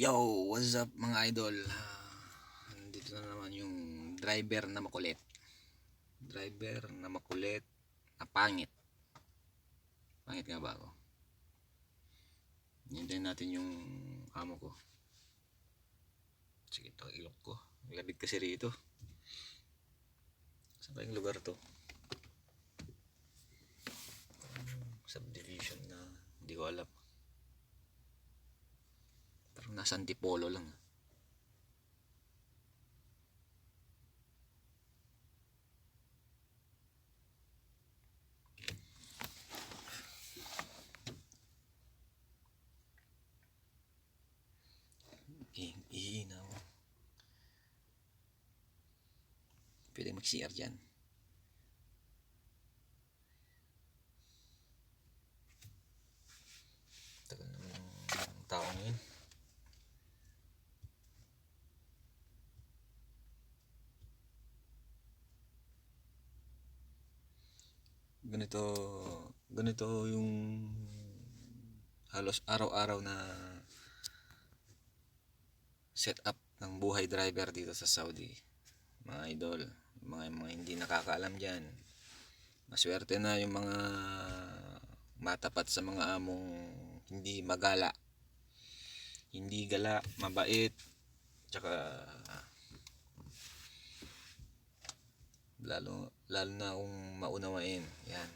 Yo, what's up mga idol? Nandito na naman yung driver na makulit. Driver na makulit na pangit. Pangit nga ba ako? Hintayin natin yung amo ko. Sige, ito ilok ko. May kabit kasi rito. Saan ba yung lugar to? Subdivision na hindi ko alam. Parang nasa Antipolo lang. Ihinaw. Pwede mag-CR dyan. Tagal naman yung tao ngayon. Ganito yung halos araw-araw na setup ng buhay driver dito sa Saudi, mga idol. Mga hindi nakakaalam dyan, maswerte na yung mga matapat sa mga among hindi magala, hindi gala, mabait, tsaka lalo na kung maunawain. Yan,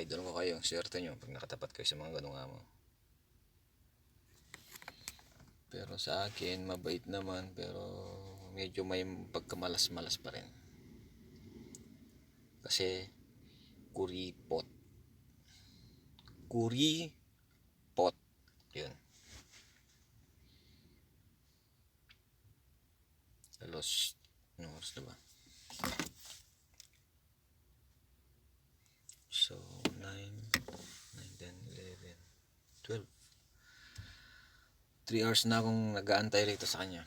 idol ko kayo. Swerte nyo pag nakatapat kayo sa mga ganung amo. Pero sa akin mabait naman, pero medyo may pagkamalas-malas pa rin. Kasi kuripot. Yun. Alos, ano oras na ba? So 9, 10, 11, 12. 3 hours na akong nag-aantay rito sa kanya.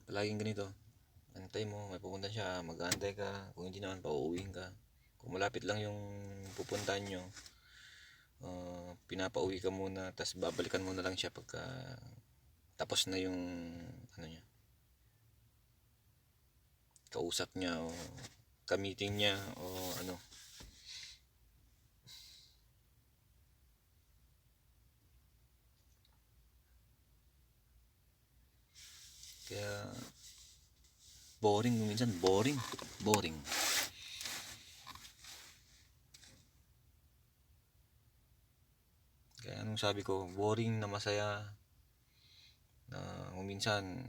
Palaging ganito. Antay mo, may pupunta siya, mag-aantay ka. Kung hindi naman, pauuwiin ka. Kung malapit lang yung pupuntahan nyo, pinapauwi ka muna, tapos babalikan mo na lang siya pagka tapos na yung ano niya, kausap niya o ka-meeting niya o ano. Kaya boring minsan, boring. Kaya anong sabi ko, boring na masaya, na kung minsan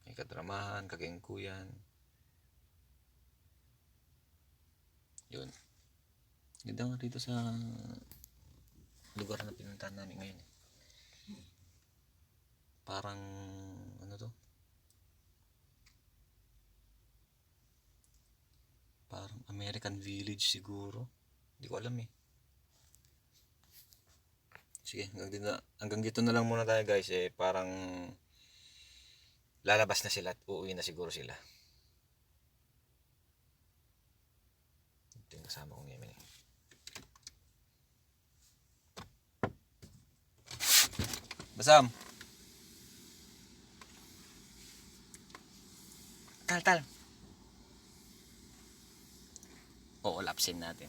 may kadramahan, kagengkuyan. Yun. Ganda nga dito sa lugar na pinuntahan namin ngayon. Parang ano to? Parang American Village siguro. Hindi ko alam eh. Sige, hanggang dito na lang muna tayo guys. Parang lalabas na sila at uuwi na siguro sila. Ito yung kasama kong Yemen eh. Basam! Tal! Oo, lapsin natin.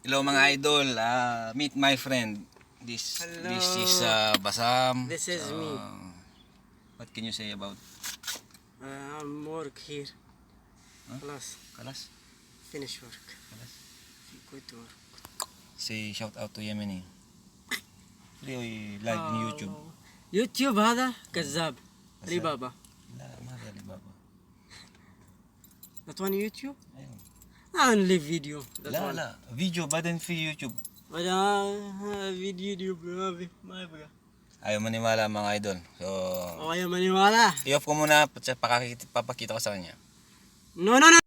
Hello mga idol, meet my friend. This is Basam. This is me. What can you say about? I'm work here. Huh? Kalas. Finish work. Kalas. Good work. Say shout out to Yemeni. Live in YouTube. يوتيوب هذا كذاب. علي بابا. لا ما هذا علي بابا. That one YouTube? أيوه. Only video. لا فيديو بعدين في YouTube. ولا فيديو ما يبغى. Ayaw maniwala mga idol. So, ayaw maniwala. i-off ko muna, papakita ko sa kanya. No.